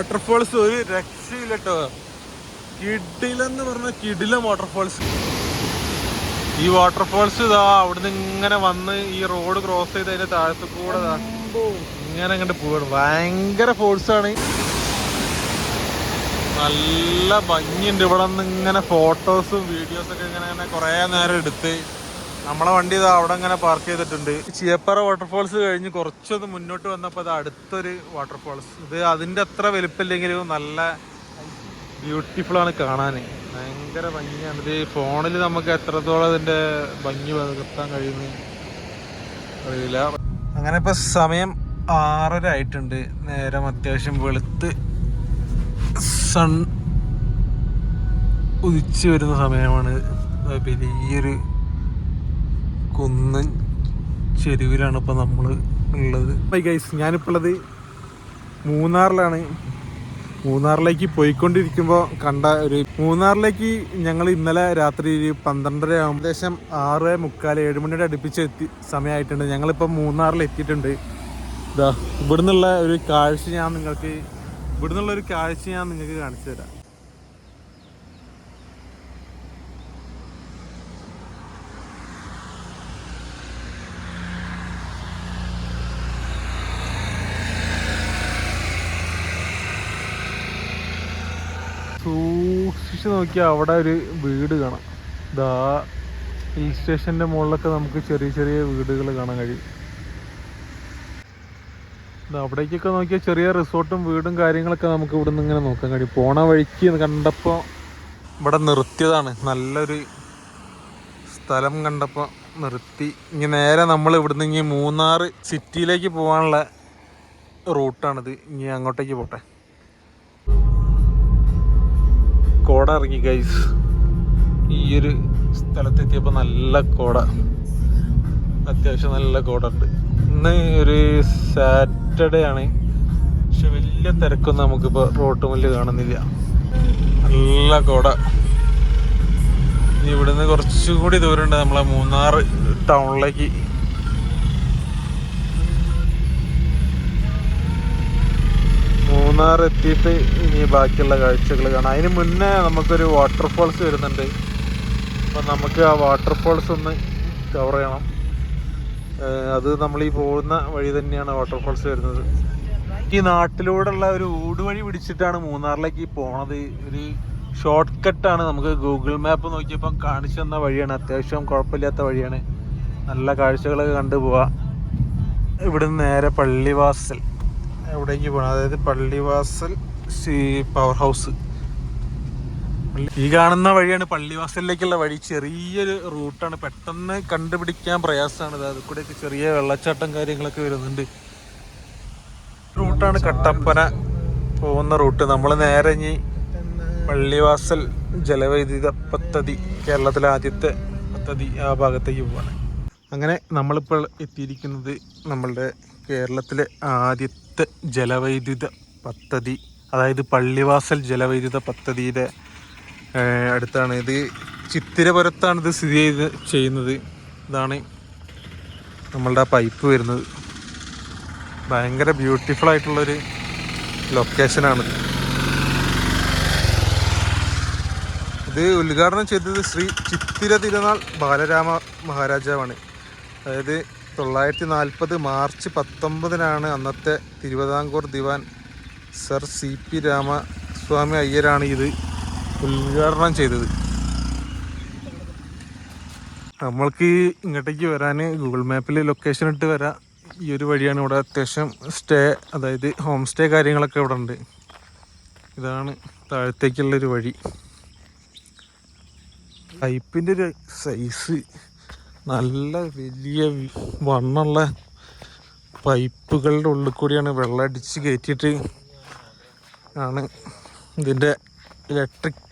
Waterfalls ഒരു രക്ഷയില്ല കേട്ടോ. കിടിലെന്ന് പറഞ്ഞ കിടിലം വാട്ടർഫോൾസ്. ഈ വാട്ടർഫോൾസ് ഇതാ അവിടുന്ന് ഇങ്ങനെ വന്ന് ഈ റോഡ് ക്രോസ് ചെയ്ത് അതിന്റെ താഴത്ത് കൂടെ ഇങ്ങനെ അങ്ങോട്ട് പോവാണ്. ഭയങ്കര ഫോഴ്സാണ്. നല്ല ഭംഗിയുണ്ട്. ഇവിടെ നിന്ന് ഇങ്ങനെ ഫോട്ടോസും വീഡിയോസൊക്കെ ഇങ്ങനെ കുറേ നേരം എടുത്ത് നമ്മളെ വണ്ടി ഇതാ അവിടെ ഇങ്ങനെ പാർക്ക് ചെയ്തിട്ടുണ്ട്. ചീയപ്പാറ വാട്ടർഫോൾസ് കഴിഞ്ഞ് കുറച്ചൊന്ന് മുന്നോട്ട് വന്നപ്പോൾ അത് അടുത്തൊരു വാട്ടർഫോൾസ്. ഇത് അതിൻ്റെ അത്ര വലുപ്പമില്ലെങ്കിലും നല്ല ബ്യൂട്ടിഫുൾ ആണ് കാണാൻ. ഭയങ്കര ഭംഗിയാണ്. ഇത് ഫോണിൽ നമുക്ക് എത്രത്തോളം ഇതിൻ്റെ ഭംഗി പകർത്താൻ കഴിയുന്നു അറിയില്ല. അങ്ങനെ ഇപ്പം സമയം 6:30 ആയിട്ടുണ്ട്. നേരം അത്യാവശ്യം വെളുത്ത് സൺ ഉദിച്ചു വരുന്ന സമയമാണ്. വലിയൊരു കുന്നൻ ചെരുവിലാണ് ഇപ്പം നമ്മൾ ഉള്ളത്. ഗൈസ്, ഞാനിപ്പോൾ ഉള്ളത് മൂന്നാറിലാണ്. മൂന്നാറിലേക്ക് പോയിക്കൊണ്ടിരിക്കുമ്പോൾ കണ്ട മൂന്നാറിലേക്ക് ഞങ്ങൾ ഇന്നലെ രാത്രി 12:30 ഏകദേശം 6:45 7 മണിയുടെ അടുപ്പിച്ച് സമയമായിട്ടുണ്ട്. ഞങ്ങളിപ്പോൾ മൂന്നാറിൽ എത്തിയിട്ടുണ്ട്. ഇതാ ഇവിടുന്നുള്ള ഒരു കാഴ്ച ഞാൻ നിങ്ങൾക്ക് കാണിച്ചു തരാം. സൂക്ഷിച്ച് നോക്കിയാൽ അവിടെ ഒരു വീട് കാണാം. ഇതാ ഹിൽ സ്റ്റേഷൻ്റെ മുകളിലൊക്കെ നമുക്ക് ചെറിയ ചെറിയ വീടുകൾ കാണാൻ കഴിയും. അവിടേക്കൊക്കെ നോക്കിയാൽ ചെറിയ റിസോർട്ടും വീടും കാര്യങ്ങളൊക്കെ നമുക്ക് ഇവിടെ നിന്ന് ഇങ്ങനെ നോക്കാൻ കഴിയും. പോണ വഴിക്ക് കണ്ടപ്പോൾ ഇവിടെ നിർത്തിയതാണ്. നല്ലൊരു സ്ഥലം കണ്ടപ്പോൾ നിർത്തി. ഇനി നേരെ നമ്മൾ ഇവിടുന്ന് ഇനി മൂന്നാർ സിറ്റിയിലേക്ക് പോകാനുള്ള റൂട്ടാണിത്. ഇനി അങ്ങോട്ടേക്ക് പോട്ടെ. കോട ഇറങ്ങി ഗൈസ്. ഈ ഒരു സ്ഥലത്തെത്തിയപ്പോൾ നല്ല കോട, അത്യാവശ്യം നല്ല കോട ഉണ്ട്. ഇന്ന് ഒരു സാറ്റർഡേ ആണ്, പക്ഷെ വലിയ തിരക്കൊന്നും നമുക്കിപ്പോൾ റോട്ട് മുന്നിൽ കാണുന്നില്ല. നല്ല കോട. ഇനി ഇവിടുന്ന് കുറച്ചുകൂടി ദൂരമുണ്ട് നമ്മളെ മൂന്നാർ ടൗണിലേക്ക്. മൂന്നാർ എത്തിയിട്ട് ഇനി ബാക്കിയുള്ള കാഴ്ചകൾ കാണാം. അതിന് മുന്നേ നമുക്കൊരു വാട്ടർഫോൾസ് വരുന്നുണ്ട്. അപ്പം നമുക്ക് ആ വാട്ടർഫോൾസ് ഒന്ന് കവർ ചെയ്യണം. അത് നമ്മൾ ഈ പോകുന്ന വഴി തന്നെയാണ് വാട്ടർഫോൾസ് വരുന്നത്. ഈ നാട്ടിലൂടെയുള്ള ഒരു ഊടുവഴി പിടിച്ചിട്ടാണ് മൂന്നാറിലേക്ക് പോണത്. ഒരു ഷോർട്ട് കട്ടാണ്. നമുക്ക് ഗൂഗിൾ മാപ്പ് നോക്കിയപ്പം കാണിച്ചു തന്ന വഴിയാണ്. അത്യാവശ്യം കുഴപ്പമില്ലാത്ത വഴിയാണ്. നല്ല കാഴ്ചകളൊക്കെ കണ്ടു പോവാം. ഇവിടുന്ന് നേരെ പള്ളിവാസൽ എവിടേക്ക് പോകണം, അതായത് പള്ളിവാസൽ പവർ ഹൗസ്. ഈ കാണുന്ന വഴിയാണ് പള്ളിവാസലിലേക്കുള്ള വഴി. ചെറിയൊരു റൂട്ടാണ്, പെട്ടെന്ന് കണ്ടുപിടിക്കാൻ പ്രയാസമാണ്. അത് കൂടെയൊക്കെ ചെറിയ വെള്ളച്ചാട്ടം കാര്യങ്ങളൊക്കെ വരുന്നുണ്ട്. റൂട്ടാണ് കട്ടപ്പന പോകുന്ന റൂട്ട്. നമ്മൾ നേരെ ഇനി പള്ളിവാസൽ ജലവൈദ്യുത പദ്ധതി, കേരളത്തിലെ ആദ്യത്തെ പദ്ധതി, ആ ഭാഗത്തേക്ക് പോവാണ്. അങ്ങനെ നമ്മളിപ്പോൾ എത്തിയിരിക്കുന്നത് നമ്മളുടെ കേരളത്തിലെ ആദ്യത്തെ ജലവൈദ്യുത പദ്ധതി, അതായത് പള്ളിവാസൽ ജലവൈദ്യുത പദ്ധതിയുടെ അടുത്താണ്. ഇത് ചിത്തിരപുരത്താണ് ഇത് സ്ഥിതി ചെയ്യുന്നത്. ഇതാണ് നമ്മളുടെ പൈപ്പ് വരുന്നത്. ഭയങ്കര ബ്യൂട്ടിഫുൾ ആയിട്ടുള്ളൊരു ലൊക്കേഷനാണ്. ഇത് ഉദ്ഘാടനം ചെയ്തത് ശ്രീ ചിത്തിര തിരുനാൾ ബാലരാമ മഹാരാജാവാണ്. അതായത് 940 മാർച്ച് 19 അന്നത്തെ തിരുവിതാംകൂർ ദിവാൻ സർ CP രാമസ്വാമി അയ്യരാണ് ഇത് ഉദ്ഘാടനം ചെയ്തത്. നമ്മൾക്ക് ഇങ്ങോട്ടേക്ക് വരാൻ ഗൂഗിൾ മാപ്പിൽ ലൊക്കേഷൻ ഇട്ട് വരാം. ഈ ഒരു വഴിയാണ്. ഇവിടെ അത്യാവശ്യം സ്റ്റേ, അതായത് ഹോം സ്റ്റേ കാര്യങ്ങളൊക്കെ ഇവിടെ ഉണ്ട്. ഇതാണ് താഴത്തേക്കുള്ളൊരു വഴി. പൈപ്പിൻ്റെ ഒരു സൈസ്, നല്ല വലിയ വണ്ണുള്ള പൈപ്പുകളുടെ ഉള്ളിൽ കൂടിയാണ് വെള്ളം അടിച്ച് കയറ്റിയിട്ട് ആണ് ഇതിൻ്റെ ഇലക്ട്രിക്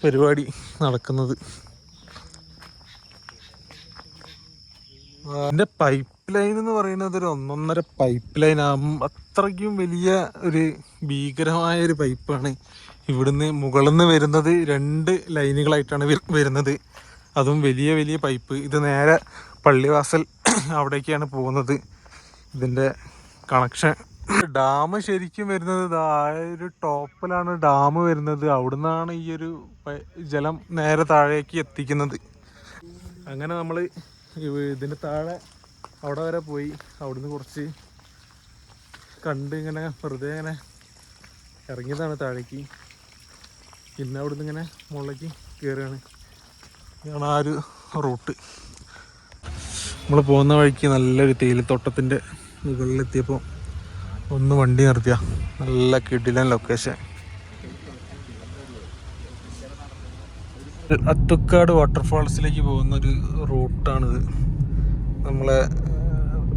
പരിപാടി നടക്കുന്നത്. ഇതിൻ്റെ പൈപ്പ് ലൈൻ എന്ന് പറയുന്നത് ഒരു 1.5 പൈപ്പ് ലൈൻ. അത്രയ്ക്കും വലിയ ഒരു ഭീകരമായ ഒരു പൈപ്പാണ്. ഇവിടുന്ന് മുകളിൽ നിന്ന് വരുന്നത് 2 ലൈനുകളായിട്ടാണ് വരുന്നത്. അതും വലിയ വലിയ പൈപ്പ്. ഇത് നേരെ പള്ളിവാസൽ അവിടേക്കാണ് പോകുന്നത്. ഇതിൻ്റെ കണക്ഷൻ ഡാം ശരിക്കും വരുന്നത് ആ ഒരു ടോപ്പിലാണ് ഡാം വരുന്നത്. അവിടുന്നാണ് ഈ ഒരു ജലം നേരെ താഴേക്ക് എത്തിക്കുന്നത്. അങ്ങനെ നമ്മൾ ഇതിന് താഴെ അവിടെ വരെ പോയി. അവിടുന്ന് കുറച്ച് കണ്ട് ഇങ്ങനെ വെറുതെ ഇങ്ങനെ ഇറങ്ങിയതാണ് താഴേക്ക്. പിന്നെ അവിടുന്ന് ഇങ്ങനെ മുകളിലേക്ക് കയറുകയാണ്. ഇതാണ് ആ ഒരു റൂട്ട്. നമ്മൾ പോകുന്ന വഴിക്ക് നല്ലൊരു തേയിലത്തോട്ടത്തിൻ്റെ മുകളിലെത്തിയപ്പോൾ ഒന്ന് വണ്ടി നിർത്തിയ നല്ല കിടിലൻ ലൊക്കേഷൻ. അത്തുക്കാട് വാട്ടർഫാൾസിലേക്ക് പോകുന്നൊരു റൂട്ടാണിത്. നമ്മളെ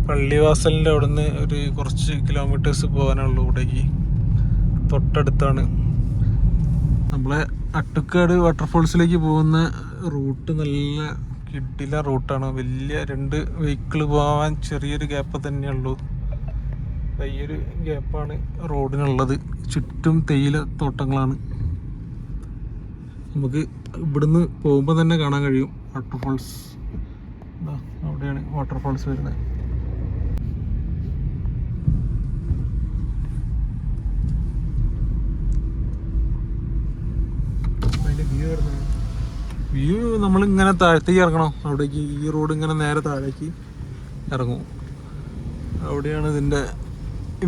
പള്ളിവാസലിൻ്റെ അവിടെ നിന്ന് ഒരു കുറച്ച് കിലോമീറ്റേഴ്സ് പോകാനുള്ളൂ. ഇവിടേക്ക് തൊട്ടടുത്താണ്. നമ്മളെ അട്ടുക്കാട് വാട്ടർഫാൾസിലേക്ക് പോകുന്ന റൂട്ട് നല്ല കിടില റൂട്ടാണ്. വലിയ 2 വെഹിക്കിൾ പോകാൻ ചെറിയൊരു ഗ്യാപ്പ് തന്നെയുള്ളൂ. ഈ ഒരു ഗ്യാപ്പാണ് റോഡിനുള്ളത്. ചുറ്റും തേയില തോട്ടങ്ങളാണ്. നമുക്ക് ഇവിടുന്ന് പോകുമ്പോൾ തന്നെ കാണാൻ കഴിയും വാട്ടർഫാൾസ്. അവിടെയാണ് വാട്ടർഫാൾസ് വരുന്നത്. അതിൻ്റെ വ്യൂ നമ്മളിങ്ങനെ താഴത്തേക്ക് ഇറങ്ങണം. അവിടേക്ക് ഈ റോഡ് ഇങ്ങനെ നേരെ താഴേക്ക് ഇറങ്ങും. അവിടെയാണ് ഇതിൻ്റെ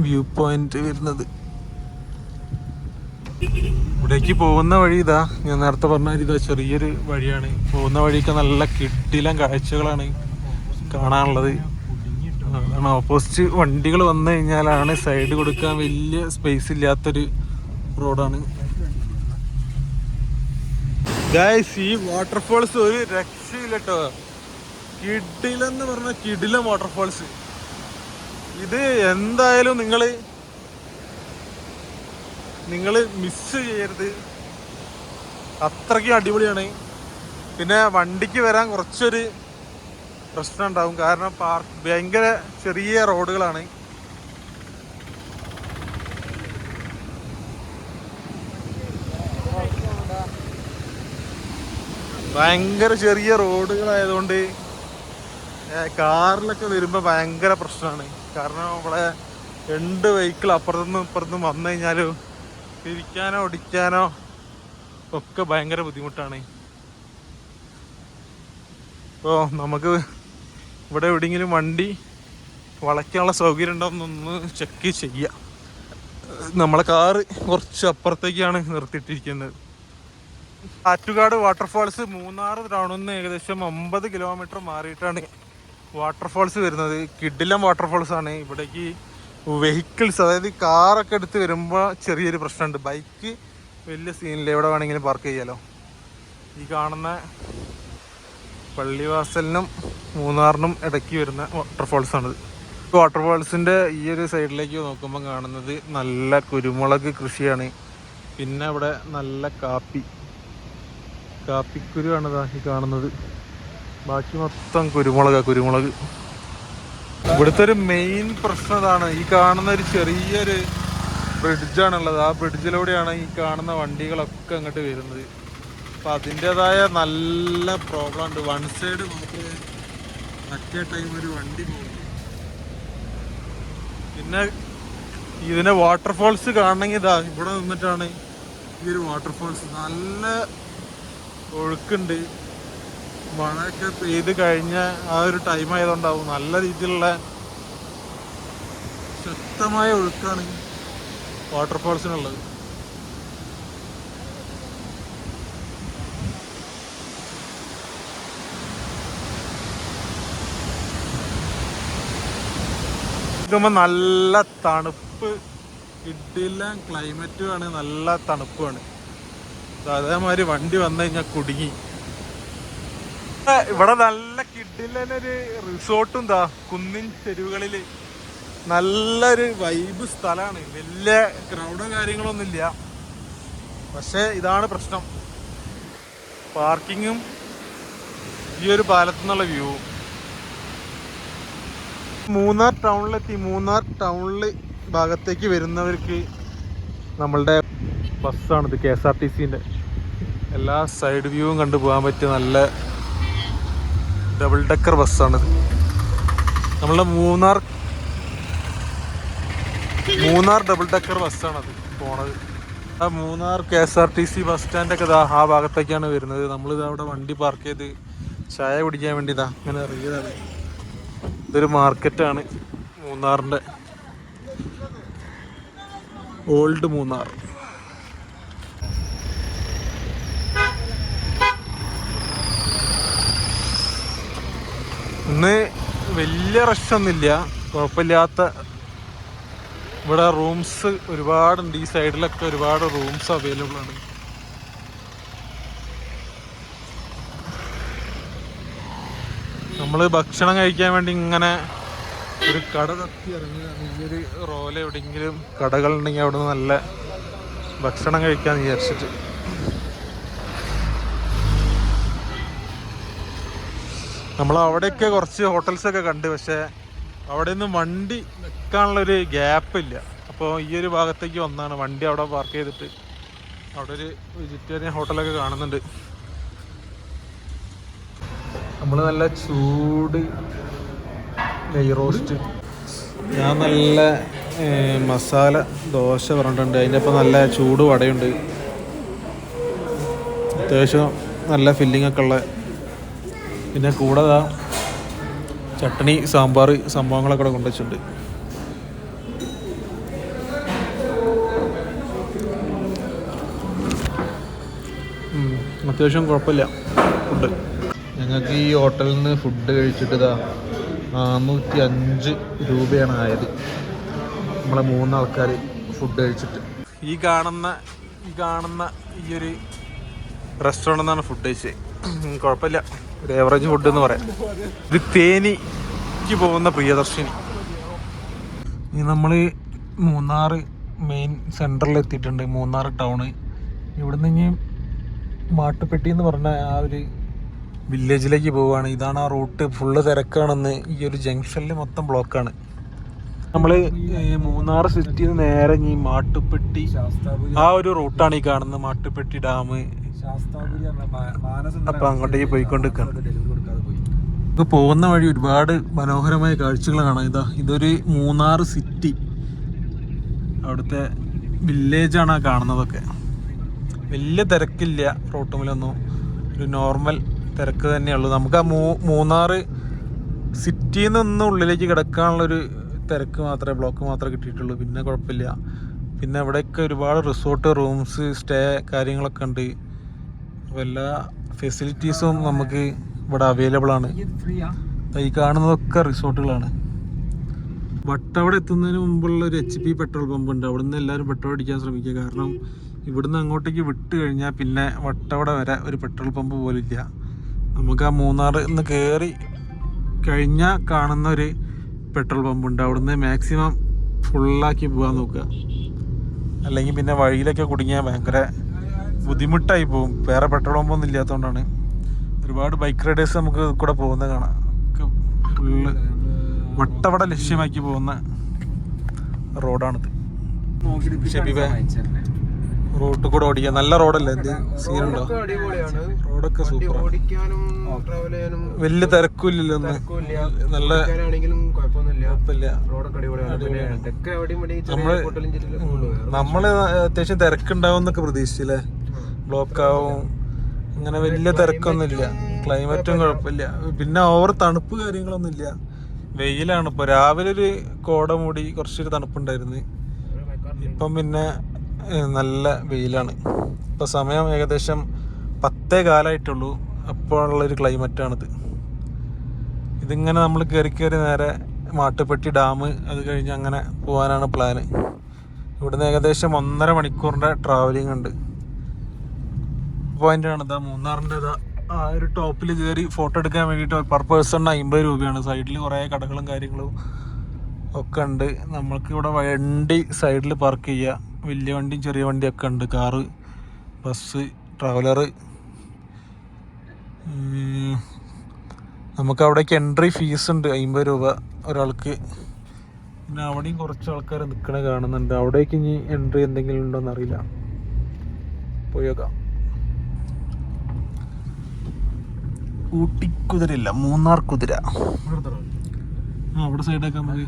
വ്യൂ പോയിന്റ് വരുന്നത്. ഇവിടേക്ക് പോകുന്ന വഴി ഇതാ, ഞാൻ നേരത്തെ പറഞ്ഞ ഇതാ ചെറിയൊരു വഴിയാണ്. പോകുന്ന വഴിയൊക്കെ നല്ല കിടിലൻ കാഴ്ചകളാണ് കാണാനുള്ളത്. അതാണ് ഓപ്പോസിറ്റ് വണ്ടികൾ വന്നു കഴിഞ്ഞാലാണ് സൈഡ് കൊടുക്കാൻ വലിയ സ്പേസ് ഇല്ലാത്തൊരു റോഡാണ്. ഗൈസ്, ഈ വാട്ടർഫാൾസ് ഒരു രക്ഷയില്ല കേട്ടോ. കിടിലെന്ന് പറഞ്ഞ കിടിലൻ വാട്ടർഫാൾസ്. ഇത് എന്തായാലും നിങ്ങൾ മിസ് ചെയ്യരുത്. അത്രയ്ക്കും അടിപൊളിയാണ്. പിന്നെ വണ്ടിക്ക് വരാൻ കുറച്ചൊരു പ്രശ്നം ഉണ്ടാവും. കാരണം ഭയങ്കര ചെറിയ റോഡുകളാണ്. ഭയങ്കര ചെറിയ റോഡുകളായതുകൊണ്ട് കാറിലൊക്കെ വരുമ്പോൾ ഭയങ്കര പ്രശ്നമാണ്. കാരണം ഇവിടെ 2 വെഹിക്കിൾ അപ്പുറത്തുനിന്നും ഇപ്പുറത്തും വന്നു കഴിഞ്ഞാൽ തിരിക്കാനോ ഓടിക്കാനോ ഒക്കെ ഭയങ്കര ബുദ്ധിമുട്ടാണ്. അപ്പോൾ നമുക്ക് ഇവിടെ എവിടെയെങ്കിലും വണ്ടി വളയ്ക്കാനുള്ള സൗകര്യം ഉണ്ടോയെന്നൊന്ന് ചെക്ക് ചെയ്യുക. നമ്മളെ കാറ് കുറച്ച് അപ്പുറത്തേക്കാണ് നിർത്തിയിട്ടിരിക്കുന്നത്. ആറ്റുകാട് വാട്ടർഫാൾസ് മൂന്നാർ ടൗണിൽ നിന്ന് ഏകദേശം 50 കിലോമീറ്റർ മാറിയിട്ടാണ് വാട്ടർഫാൾസ് വരുന്നത്. കിടിലം വാട്ടർഫാൾസ് ആണ്. ഇവിടേക്ക് വെഹിക്കിൾസ്, അതായത് കാറൊക്കെ എടുത്ത് വരുമ്പോൾ ചെറിയൊരു പ്രശ്നമുണ്ട്. ബൈക്ക് വലിയ സീനില്ല, എവിടെ വേണമെങ്കിലും പാർക്ക് ചെയ്യാലോ. ഈ കാണുന്ന പള്ളിവാസലിനും മൂന്നാറിനും ഇടയ്ക്ക് വരുന്ന വാട്ടർഫാൾസാണിത്. വാട്ടർഫാൾസിൻ്റെ ഈ ഒരു സൈഡിലേക്ക് നോക്കുമ്പോൾ കാണുന്നത് നല്ല കുരുമുളക് കൃഷിയാണ്. പിന്നെ ഇവിടെ നല്ല കാപ്പിക്കുരുവാണ് ഈ കാണുന്നത്. ബാക്കി മൊത്തം കുരുമുളക്. ഇവിടുത്തെ ഒരു മെയിൻ പ്രശ്നം ഇതാണ്. ഈ കാണുന്ന ഒരു ചെറിയൊരു ബ്രിഡ്ജാണുള്ളത്. ആ ബ്രിഡ്ജിലൂടെയാണ് ഈ കാണുന്ന വണ്ടികളൊക്കെ അങ്ങോട്ട് വരുന്നത്. അപ്പം അതിൻ്റെതായ നല്ല പ്രോബ്ലം ഉണ്ട്. വൺ സൈഡ് മാത്രമേ മറ്റേ ടൈം ഒരു വണ്ടി പോകുന്നു. പിന്നെ ഇതിനെ വാട്ടർഫാൾസ് കാണണമെങ്കിൽ ഇതാ ഇവിടെ നിന്നിട്ടാണ് ഈ ഒരു വാട്ടർഫാൾസ്. നല്ല ഒഴുക്കുണ്ട്. മഴയൊക്കെ പെയ്ത് കഴിഞ്ഞ ആ ഒരു ടൈം ആയതുകൊണ്ടാവും നല്ല രീതിയിലുള്ള ശക്തമായ ഒഴുക്കാണ് വാട്ടർഫാൾസിനുള്ളത്. നല്ല തണുപ്പ്, കിടിലൻ ക്ലൈമറ്റുമാണ്, നല്ല തണുപ്പുമാണ്. അതേമാതിരി വണ്ടി വന്നു കഴിഞ്ഞാൽ കുടുങ്ങി. ഇവിടെ നല്ല കിടിലനൊരു റിസോർട്ടും എന്താ കുന്നിൻ ചെരുവുകളിൽ നല്ലൊരു വൈബ് സ്ഥലമാണ്. വലിയ ക്രൗഡോ കാര്യങ്ങളൊന്നുമില്ല. പക്ഷെ ഇതാണ് പ്രശ്നം, പാർക്കിങ്ങും ഈ ഒരു പാലത്തു നിന്നുള്ള വ്യൂവും. മൂന്നാർ ടൗണിലെത്തി. മൂന്നാർ ടൗണിൽ ഭാഗത്തേക്ക് വരുന്നവർക്ക് നമ്മളുടെ ബസ്സാണിത്, KSRTCൻ്റെ. എല്ലാ സൈഡ് വ്യൂവും കണ്ടു പോകാൻ പറ്റിയ നല്ല ഡബിൾ ഡെക്കർ ബസ്സാണിത്. നമ്മളുടെ മൂന്നാർ മൂന്നാർ ഡബിൾ ഡെക്കർ ബസ്സാണത് പോണത്. ആ മൂന്നാർ KSRTC ബസ് സ്റ്റാൻഡൊക്കെ ഇതാ ആ ഭാഗത്തേക്കാണ് വരുന്നത്. നമ്മളിത് അവിടെ വണ്ടി പാർക്ക് ചെയ്ത് ചായ കുടിക്കാൻ വേണ്ടി ഇതാ അങ്ങനെ ഇറങ്ങിയതാണ്. ഇതൊരു മാർക്കറ്റാണ് മൂന്നാറിൻ്റെ, ഓൾഡ് മൂന്നാർ. ഇന്ന് വലിയ റഷൊന്നുമില്ല, കുഴപ്പമില്ലാത്ത. ഇവിടെ റൂംസ് ഒരുപാടുണ്ട്, ഈ സൈഡിലൊക്കെ ഒരുപാട് റൂംസ് അവൈലബിൾ ആണ്. നമ്മൾ ഭക്ഷണം കഴിക്കാൻ വേണ്ടി ഇങ്ങനെ ഒരു കട തപ്പി ഇറങ്ങിയതാണ്. ഈ ഒരു റോല എവിടെയെങ്കിലും കടകളുണ്ടെങ്കിൽ അവിടെ നിന്ന് നല്ല ഭക്ഷണം കഴിക്കാമെന്ന് വിചാരിച്ചിട്ട്. നമ്മൾ അവിടെയൊക്കെ കുറച്ച് ഹോട്ടൽസൊക്കെ കണ്ട്, പക്ഷേ അവിടെ നിന്ന് വണ്ടി വെക്കാനുള്ളൊരു ഗ്യാപ്പില്ല. അപ്പോൾ ഈ ഒരു ഭാഗത്തേക്ക് വന്നാണ് വണ്ടി അവിടെ പാർക്ക് ചെയ്തിട്ട്. അവിടെ ഒരു വെജിറ്റേറിയൻ ഹോട്ടലൊക്കെ കാണുന്നുണ്ട്. നമ്മൾ നല്ല ചൂട് നെയ് റോസ്റ്റ്, ഞാൻ നല്ല മസാല ദോശ പറഞ്ഞിട്ടുണ്ട്. അതിൻ്റെ ഒപ്പം നല്ല ചൂട് വടയുണ്ട്, അത്യാവശ്യം നല്ല ഫില്ലിംഗ് ഒക്കെ ഉള്ള. പിന്നെ കൂടെ ചട്നി, സാമ്പാർ, സംഭവങ്ങളൊക്കെ ഇവിടെ കൊണ്ടുവച്ചിട്ടുണ്ട്. അത്യാവശ്യം കുഴപ്പമില്ല ഫുഡ്. ഞങ്ങൾക്ക് ഈ ഹോട്ടലിൽ നിന്ന് ഫുഡ് കഴിച്ചിട്ട് 405 രൂപയാണ് ആയത്, നമ്മളെ 3 ആൾക്കാർ ഫുഡ് കഴിച്ചിട്ട്. ഈ കാണുന്ന ഈ ഒരു റെസ്റ്റോറൻറ്റിൽ നിന്നാണ് ഫുഡ് കഴിച്ചത്. കുഴപ്പമില്ല, ഒരു ഏവറേജ് ഫുഡ് എന്ന് പറയാം. ഇത് തേനിക്ക് പോകുന്ന പ്രിയദർശിനി. നമ്മൾ മൂന്നാർ മെയിൻ സെൻറ്ററിൽ എത്തിയിട്ടുണ്ട്, മൂന്നാർ ടൗണ്. ഇവിടുന്ന് ഇനി മാട്ടുപ്പെട്ടി എന്ന് പറഞ്ഞ ആ ഒരു വില്ലേജിലേക്ക് പോവുകയാണ്. ഇതാണ് ആ റൂട്ട്. ഫുള്ള് തിരക്കാണെന്ന്, ഈ ഒരു ജംഗ്ഷനിൽ മൊത്തം ബ്ലോക്കാണ്. നമ്മൾ മൂന്നാർ സിറ്റിയിൽ നിന്ന് നേരെ ഈ മാട്ടുപ്പെട്ടി ആ ഒരു റൂട്ടാണ് ഈ കാണുന്നത്, മാട്ടുപ്പെട്ടി ഡാം. അപ്പം അങ്ങോട്ടേക്ക് പോയിക്കൊണ്ടിരിക്കുകയാണ്. ഇത് പോകുന്ന വഴി ഒരുപാട് മനോഹരമായ കാഴ്ചകൾ കാണാം. ഇതൊരു മൂന്നാർ സിറ്റി, അവിടുത്തെ വില്ലേജാണ് ആ കാണുന്നതൊക്കെ. വലിയ തിരക്കില്ല റോട്ടുമിലൊന്നും, ഒരു നോർമൽ തിരക്ക് തന്നെയുള്ളൂ. നമുക്ക് ആ മൂന്നാർ സിറ്റിയിൽ നിന്ന് ഉള്ളിലേക്ക് കിടക്കാനുള്ളൊരു തിരക്ക് മാത്രമേ, ബ്ലോക്ക് മാത്രമേ കിട്ടിയിട്ടുള്ളൂ. പിന്നെ കുഴപ്പമില്ല. പിന്നെ ഇവിടെയൊക്കെ ഒരുപാട് റിസോർട്ട്, റൂംസ്, സ്റ്റേ കാര്യങ്ങളൊക്കെ ഉണ്ട്. അപ്പോൾ എല്ലാ ഫെസിലിറ്റീസും നമുക്ക് ഇവിടെ അവൈലബിൾ ആണ്. ഈ കാണുന്നതൊക്കെ റിസോർട്ടുകളാണ്. വട്ടവട എത്തുന്നതിന് മുമ്പുള്ള ഒരു HP പെട്രോൾ പമ്പ് ഉണ്ട്. അവിടെ നിന്ന് എല്ലാവരും പെട്രോൾ അടിക്കാൻ ശ്രമിക്കുക. കാരണം ഇവിടുന്ന് അങ്ങോട്ടേക്ക് വിട്ട് കഴിഞ്ഞാൽ പിന്നെ വട്ടവട വരെ ഒരു പെട്രോൾ പമ്പ് പോലും ഇല്ല. നമുക്ക് ആ മൂന്നാറിൽ നിന്ന് കയറി കഴിഞ്ഞാൽ കാണുന്ന ഒരു പെട്രോൾ പമ്പുണ്ട്, അവിടുന്ന് മാക്സിമം ഫുള്ളാക്കി പോകാൻ നോക്കുക. അല്ലെങ്കിൽ പിന്നെ വഴിയിലൊക്കെ കുടുങ്ങിയാൽ ഭയങ്കര ബുദ്ധിമുട്ടായി പോകും. വേറെ പെട്രോൾ പമ്പൊന്നും ഇല്ലാത്തതുകൊണ്ടാണ്. ഒരുപാട് ബൈക്ക് റൈഡേഴ്സ് നമുക്ക് കൂടെ പോകുന്നത് കാണാം. ഫുള്ള് വട്ടവട ലക്ഷ്യമാക്കി പോകുന്ന റോഡാണിത്. റോഡ് കൂടെ ഓടിക്കാൻ നല്ല റോഡല്ലേ? എന്ത് സീനുണ്ടോ? റോഡൊക്കെ സൂപ്പർ, വലിയ തിരക്കില്ലല്ലോ. നല്ല നമ്മള് അത്യാവശ്യം തിരക്കുണ്ടാവും എന്നൊക്കെ പ്രതീക്ഷിച്ചില്ലേ? ബ്ലോക്ക് ആവും, അങ്ങനെ വലിയ തിരക്കൊന്നുമില്ല. ക്ലൈമറ്റും കുഴപ്പമില്ല. പിന്നെ ഓവർ തണുപ്പ് കാര്യങ്ങളൊന്നും ഇല്ല. വെയിലാണ്. ഇപ്പോൾ രാവിലെ ഒരു കോട മൂടി കുറച്ചൊരു തണുപ്പുണ്ടായിരുന്നു. ഇപ്പം പിന്നെ നല്ല വെയിലാണ്. ഇപ്പോൾ സമയം ഏകദേശം 10:15 അപ്പോഴുള്ളൊരു ക്ലൈമറ്റാണിത്. ഇതിങ്ങനെ നമ്മൾ കയറി നേരെ മാട്ടുപ്പെട്ടി ഡാം, അത് കഴിഞ്ഞ് അങ്ങനെ പോകാനാണ് പ്ലാന്. ഇവിടുന്ന് ഏകദേശം 1.5 മണിക്കൂറിൻ്റെ ട്രാവലിംഗ് ഉണ്ട്. പോയിൻ്റാണ് മൂന്നാറിൻ്റെ ആ ഒരു ടോപ്പിൽ കയറി ഫോട്ടോ എടുക്കാൻ വേണ്ടിയിട്ട് പെർ പേഴ്സൺ 50 രൂപയാണ്. സൈഡിൽ കുറേ കടകളും കാര്യങ്ങളും ഒക്കെ ഉണ്ട്. നമ്മൾക്ക് ഇവിടെ വണ്ടി സൈഡിൽ പാർക്ക് ചെയ്യുക. വലിയ വണ്ടിയും ചെറിയ വണ്ടിയൊക്കെ ഉണ്ട്. Car, bus, traveller. നമുക്ക് അവിടേക്ക് എൻട്രി ഫീസ് ഉണ്ട് 50 രൂപ ഒരാൾക്ക്. പിന്നെ അവിടെയും കുറച്ച് ആൾക്കാർ നിൽക്കണ കാണുന്നുണ്ട്. അവിടേക്ക് ഇനി എൻട്രി എന്തെങ്കിലും ഉണ്ടോയെന്ന് അറിയില്ല. പോയി നോക്കാം. ഊട്ടി കുതിരയില്ല, മൂന്നാർ കുതിര. അവിടെ സൈഡൊക്കെ നമുക്ക്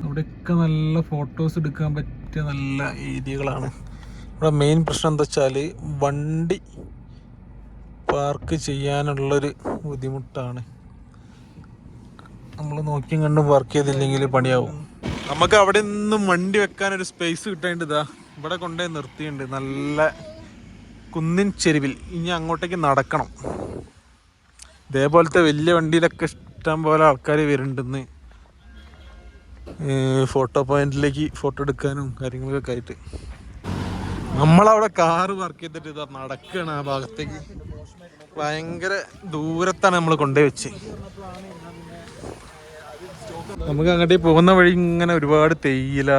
അവിടെയൊക്കെ നല്ല ഫോട്ടോസ് എടുക്കാൻ പറ്റിയ നല്ല ഏരിയകളാണ്. ഇവിടെ മെയിൻ പ്രശ്നം എന്താ വെച്ചാൽ വണ്ടി പാർക്ക് ചെയ്യാനുള്ളൊരു ബുദ്ധിമുട്ടാണ്. നമ്മൾ നോക്കിയും കണ്ടും പാർക്ക് ചെയ്തില്ലെങ്കിൽ പണിയാവും. നമുക്ക് അവിടെ നിന്നും വണ്ടി വെക്കാനൊരു സ്പേസ് കിട്ടേണ്ടതാ ഇവിടെ കൊണ്ടുപോയി നിർത്തിയിട്ടുണ്ട്. നല്ല കുന്നിൻ ചെരുവിൽ. ഇനി അങ്ങോട്ടേക്ക് നടക്കണം. ഇതേപോലത്തെ വലിയ വണ്ടിയിലൊക്കെ ഇഷ്ടം പോലെ ആൾക്കാർ വരുന്നുണ്ടെന്ന് ഫോട്ടോ പോയിന്റിലേക്ക് ഫോട്ടോ എടുക്കാനും കാര്യങ്ങളൊക്കെ ആയിട്ട്. നമ്മളവിടെ കാറ് പാർക്ക് ചെയ്തിട്ട് ഇതാ നടക്കുകയാണ് ആ ഭാഗത്തേക്ക്. ഭയങ്കര ദൂരത്താണ് നമ്മൾ കൊണ്ടുപോയി വെച്ച്. നമുക്ക് അങ്ങോട്ടേ പോകുന്ന വഴി ഇങ്ങനെ ഒരുപാട് തേയില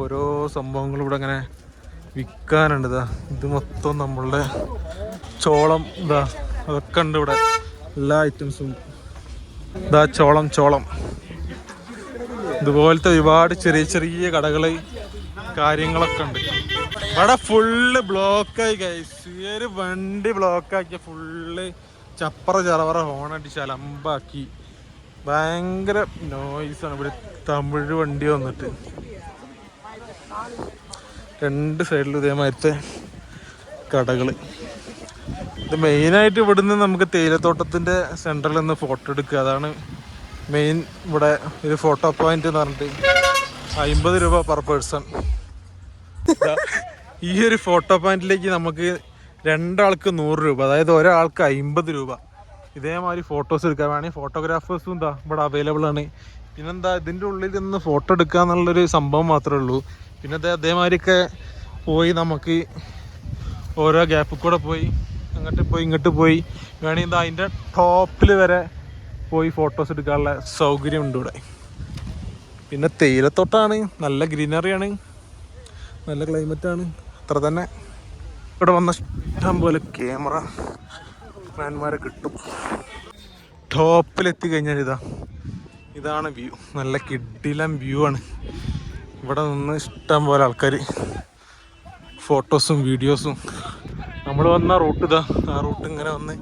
ഓരോ സംഭവങ്ങളും ഇവിടെ അങ്ങനെ വിൽക്കാനുണ്ട്. ഇതാ ഇത് മൊത്തം നമ്മളുടെ ചോളം ഇതാ അതൊക്കെ ഉണ്ട് ഇവിടെ. എല്ലാ ഐറ്റംസും ഇതാ ചോളം ഇതുപോലത്തെ ഒരുപാട് ചെറിയ ചെറിയ കടകൾ കാര്യങ്ങളൊക്കെ ഉണ്ട്. ഇവിടെ ഫുള്ള് ബ്ലോക്കായി ഗൈസ്. ഈ ഒരു വണ്ടി ബ്ലോക്കാക്കിയ ഫുള്ള് ചപ്പറ ചറവറ ഹോണടിച്ച് അലമ്പാക്കി. ഭയങ്കര നോയ്സാണ്. ഇവിടെ തമിഴ് വണ്ടി വന്നിട്ട് രണ്ട് സൈഡിലും ഇതേമാതിരത്തെ കടകൾ. ഇത് മെയിനായിട്ട് ഇവിടുന്ന് നമുക്ക് തേയിലത്തോട്ടത്തിൻ്റെ സെൻറ്ററിൽ നിന്ന് ഫോട്ടോ എടുക്കുക. അതാണ് മെയിൻ ഇവിടെ ഒരു ഫോട്ടോ പോയിന്റ് എന്ന് പറഞ്ഞിട്ട് 50 രൂപ പെർ പേഴ്സൺ. ഈ ഒരു ഫോട്ടോ പോയിന്റിലേക്ക് നമുക്ക് 2 ആൾക്ക് 100 രൂപ, അതായത് ഒരാൾക്ക് 50 രൂപ. ഇതേമാതിരി ഫോട്ടോസ് എടുക്കാൻ വേണമെങ്കിൽ ഫോട്ടോഗ്രാഫേഴ്സും എന്താ ഇവിടെ അവൈലബിൾ ആണ്. പിന്നെന്താ ഇതിൻ്റെ ഉള്ളിൽ നിന്ന് ഫോട്ടോ എടുക്കുക എന്നുള്ളൊരു സംഭവം മാത്രമേ ഉള്ളൂ. പിന്നെ അതേമാതിരിയൊക്കെ പോയി നമുക്ക് ഓരോ ഗ്യാപ്പിൽ കൂടെ പോയി അങ്ങോട്ട് പോയി ഇങ്ങോട്ട് പോയി വേണമെങ്കിൽ എന്താ അതിൻ്റെ ടോപ്പിൽ വരെ പോയി ഫോട്ടോസ് എടുക്കാനുള്ള സൗകര്യം ഉണ്ട് ഇവിടെ. പിന്നെ തേയിലത്തോട്ടാണ്, നല്ല ഗ്രീനറിയാണ്, നല്ല ക്ലൈമറ്റാണ്. അത്ര തന്നെ ഇവിടെ വന്ന ഇഷ്ടം പോലെ ക്യാമറ മാൻമാരെ കിട്ടും. ടോപ്പിലെത്തി കഴിഞ്ഞാൽ ഇതാണ് വ്യൂ. നല്ല കിടിലം വ്യൂ ആണ്. ഇവിടെ നിന്ന് ഇഷ്ടം പോലെ ആൾക്കാർ ഫോട്ടോസും വീഡിയോസും. നമ്മൾ വന്ന റൂട്ട് ആ റൂട്ട് ഇങ്ങനെ വന്ന്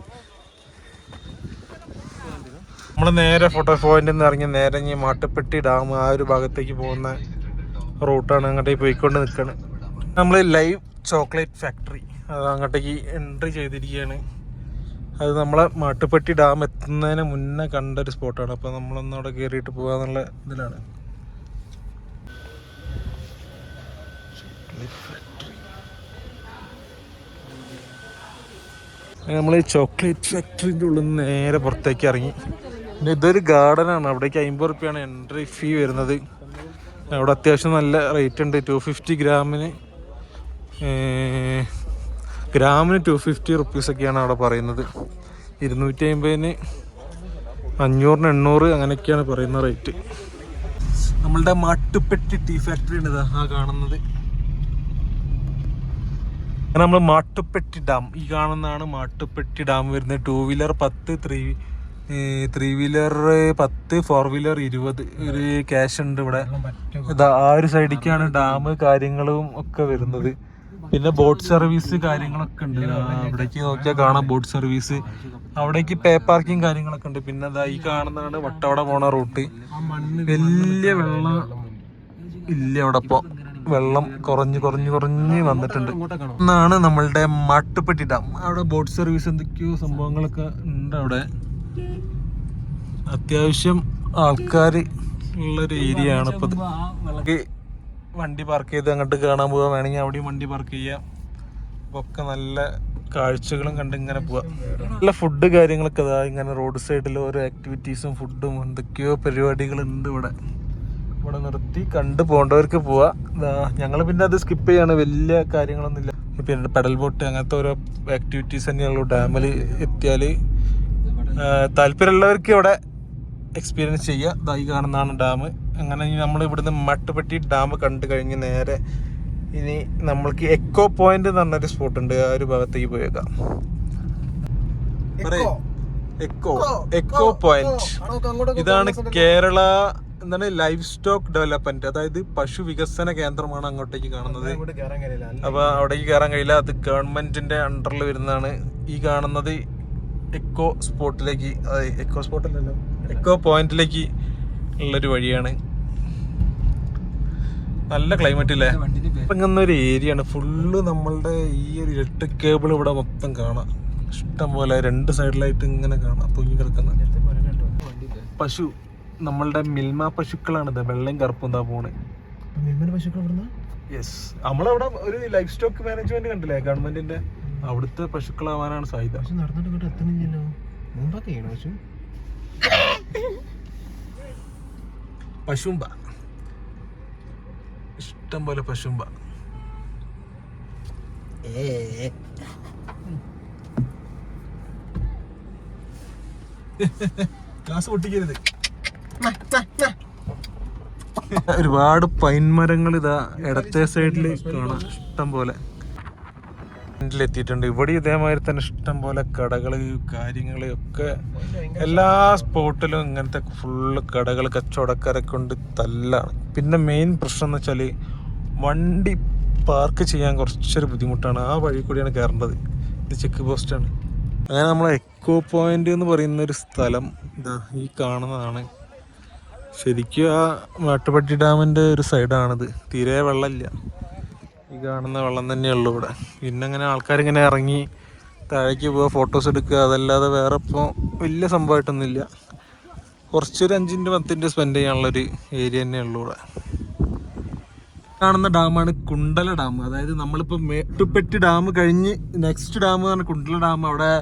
നമ്മൾ നേരെ ഫോട്ടോ പോയിന്റിൽ നിന്ന് ഇറങ്ങി നേരെ ഇനി മാട്ടുപ്പെട്ടി ഡാം ആ ഒരു ഭാഗത്തേക്ക് പോകുന്ന റൂട്ടാണ്. അങ്ങോട്ടേക്ക് പോയിക്കൊണ്ട് നിൽക്കുകയാണ്. നമ്മൾ ലൈവ് ചോക്ലേറ്റ് ഫാക്ടറി അത് അങ്ങോട്ടേക്ക് എൻട്രി ചെയ്തിരിക്കുകയാണ്. അത് നമ്മളെ മാട്ടുപ്പെട്ടി ഡാം എത്തുന്നതിന് മുന്നേ കണ്ടൊരു സ്പോട്ടാണ്. അപ്പോൾ നമ്മളൊന്ന് അവിടെ കയറിയിട്ട് പോകാന്നുള്ള ഇതിലാണ്. നമ്മൾ ഈ ചോക്ലേറ്റ് ഫാക്ടറിൻ്റെ ഉള്ളിൽ നിന്ന് നേരെ പുറത്തേക്ക് ഇറങ്ങി. പിന്നെ ഇതൊരു ഗാർഡനാണ്. അവിടേക്ക് 50 റുപ്യാണ് എൻട്രി ഫീ വരുന്നത്. അവിടെ അത്യാവശ്യം നല്ല റേറ്റ് ഉണ്ട്. 250 ഗ്രാമിന് 250 റുപ്പീസൊക്കെയാണ് അവിടെ പറയുന്നത്. 250-ന് 500-ന് 800 അങ്ങനെയൊക്കെയാണ് പറയുന്ന റേറ്റ്. നമ്മളുടെ മാട്ടുപ്പെട്ടി ടീ ഫാക്ടറി ഉണ്ട് ആ കാണുന്നത്. നമ്മൾ മാട്ടുപ്പെട്ടി ഡാം, ഈ കാണുന്നതാണ് മാട്ടുപ്പെട്ടി ഡാം വരുന്നത്. 2 വീലർ 10, 3 വീലർ 10, 4 വീലർ 20 ഒരു ക്യാഷ് ഉണ്ട് ഇവിടെ. ഇതാ ആ ഒരു സൈഡിലേക്കാണ് ഡാം കാര്യങ്ങളും ഒക്കെ വരുന്നത്. പിന്നെ ബോട്ട് സർവീസ് കാര്യങ്ങളൊക്കെ ഉണ്ട്. അവിടേക്ക് നോക്കിയാൽ കാണാം ബോട്ട് സർവീസ്. അവിടേക്ക് പേ പാർക്കിങ് കാര്യങ്ങളൊക്കെ ഉണ്ട്. പിന്നെ അതാ ഈ കാണുന്നതാണ് വട്ടവട പോണ റൂട്ട്. വലിയ വെള്ളം ഇല്ല അവിടെ. ഇപ്പോൾ വെള്ളം കുറഞ്ഞ് വന്നിട്ടുണ്ട്. എന്നാണ് നമ്മളുടെ മാട്ടുപ്പെട്ടി ഡാം. അവിടെ ബോട്ട് സർവീസ് എന്തൊക്കെയോ സംഭവങ്ങളൊക്കെ ഉണ്ട്. അവിടെ അത്യാവശ്യം ആൾക്കാർ ഉള്ളൊരു ഏരിയ ആണ്. ഇപ്പോൾ വണ്ടി പാർക്ക് ചെയ്ത് അങ്ങോട്ട് കാണാൻ പോകാൻ വേണമെങ്കിൽ അവിടെയും വണ്ടി പാർക്ക് ചെയ്യാം. ഒക്കെ നല്ല കാഴ്ചകളും കണ്ട് ഇങ്ങനെ പോവാം. നല്ല ഫുഡ് കാര്യങ്ങളൊക്കെ അതാ ഇങ്ങനെ റോഡ് സൈഡിൽ ഓരോ ആക്ടിവിറ്റീസും ഫുഡും എന്തൊക്കെയോ പരിപാടികളുണ്ട് ഇവിടെ. ഇവിടെ നിർത്തി കണ്ടു പോകേണ്ടവർക്ക് പോവാം. ഞങ്ങൾ പിന്നെ അത് സ്കിപ്പ് ചെയ്യാണ്. വലിയ കാര്യങ്ങളൊന്നുമില്ല. പിന്നെ പെഡൽ ബോട്ട് അങ്ങനത്തെ ഓരോ ആക്ടിവിറ്റീസ് തന്നെയുള്ളൂ. ഡാമിൽ എത്തിയാൽ താല്പര്യമുള്ളവർക്ക് ഇവിടെ എക്സ്പീരിയൻസ് ചെയ്യുക. ഈ കാണുന്നതാണ് ഡാം. അങ്ങനെ നമ്മൾ ഇവിടുന്ന് മാട്ടുപ്പെട്ടി ഡാം കണ്ടു കഴിഞ്ഞ് നേരെ ഇനി നമ്മൾക്ക് എക്കോ പോയിന്റ് എന്ന് പറഞ്ഞൊരു സ്പോട്ട് ഉണ്ട്. ആ ഒരു ഭാഗത്തേക്ക് പോയേക്കാം. എക്കോ പോയിന്റ് ഇതാണ് കേരള എന്താണ് ലൈഫ് സ്റ്റോക്ക് ഡെവലപ്മെന്റ്, അതായത് പശു വികസന കേന്ദ്രമാണ് അങ്ങോട്ടേക്ക് കാണുന്നത്. അപ്പൊ അവിടേക്ക് കയറാൻ കഴിയില്ല. അത് ഗവൺമെന്റിന്റെ അണ്ടറിൽ വരുന്നതാണ്. ഈ കാണുന്നത് എക്കോ സ്പോട്ടിലേക്ക്, എക്കോ സ്പോട്ടല്ലല്ലോ, എക്കോ പോയിന്റിലേക്ക് ഉള്ളൊരു വഴിയാണ്. നല്ല ക്ലൈമറ്റ് ഇല്ലേ. ഇറങ്ങുന്ന ഒരു ഏരിയ ആണ് ഫുള്ള്. നമ്മളുടെ ഈ ഒരു ഇലക്ട്രിക് കേബിൾ ഇവിടെ മൊത്തം കാണാം. ഇഷ്ടം പോലെ 2 സൈഡിലായിട്ട് ഇങ്ങനെ കാണാം തൂങ്ങി കിടക്കുന്ന പശു. നമ്മളുടെ മിൽമ പശുക്കളാണിത്. വെള്ളയും കറുപ്പും എന്താ പോണേ. യെസ്, നമ്മളവിടെ ഒരു ലൈഫ് സ്റ്റോക്ക് മാനേജ്മെന്റ് കണ്ടില്ലേ ഗവൺമെന്റിന്റെ, അവിടുത്തെ പശുക്കളാവാനാണ് സാധ്യത. പശുമ്പ, ഇഷ്ടം പോലെ പശുമ്പ. ഗ്ലാസ് പൊട്ടിക്കരുത്. ഒരുപാട് പൈൻ മരങ്ങൾ ഇതാ ഇടത്തെ സൈഡിൽ കാണാം ഇഷ്ടം പോലെ. എത്തിയിട്ടുണ്ട്. ഇവിടെ ഇതേമാതിരി തന്നെ ഇഷ്ടം പോലെ കടകള് കാര്യങ്ങള് ഒക്കെ. എല്ലാ സ്പോട്ടിലും ഇങ്ങനത്തെ ഫുള്ള് കടകൾ, കച്ചവടക്കാരെ കൊണ്ട് തല്ലാണ്. പിന്നെ മെയിൻ പ്രശ്നം എന്ന് വെച്ചാൽ വണ്ടി പാർക്ക് ചെയ്യാൻ കുറച്ചൊരു ബുദ്ധിമുട്ടാണ്. ആ വഴി കൂടിയാണ് കയറേണ്ടത്. ഇത് ചെക്ക് പോസ്റ്റാണ്. അങ്ങനെ നമ്മളെ എക്കോ പോയിന്റ് എന്ന് പറയുന്ന ഒരു സ്ഥലം ഇതാ ഈ കാണുന്നതാണ്. ശരിക്കും ആ മാട്ടുപ്പെട്ടി ഡാമിൻ്റെ ഒരു സൈഡാണിത്. തീരെ വെള്ളമില്ല, ഈ കാണുന്ന വെള്ളം തന്നെയുള്ളൂ ഇവിടെ. പിന്നെ അങ്ങനെ ആൾക്കാരിങ്ങനെ ഇറങ്ങി താഴേക്ക് പോവുക, ഫോട്ടോസ് എടുക്കുക, അതല്ലാതെ വേറെ ഇപ്പോൾ വലിയ സംഭവമായിട്ടൊന്നുമില്ല. കുറച്ചൊരു 5-10 സ്പെൻഡ് ചെയ്യാനുള്ളൊരു ഏരിയ തന്നെയുള്ളൂ ഇവിടെ. കാണുന്ന ഡാമാണ് കുണ്ടല ഡാം. അതായത് നമ്മളിപ്പോൾ മേട്ടുപ്പെട്ടി ഡാം കഴിഞ്ഞ് നെക്സ്റ്റ് ഡാം എന്ന് പറഞ്ഞാൽ കുണ്ടല ഡാം. അവിടെ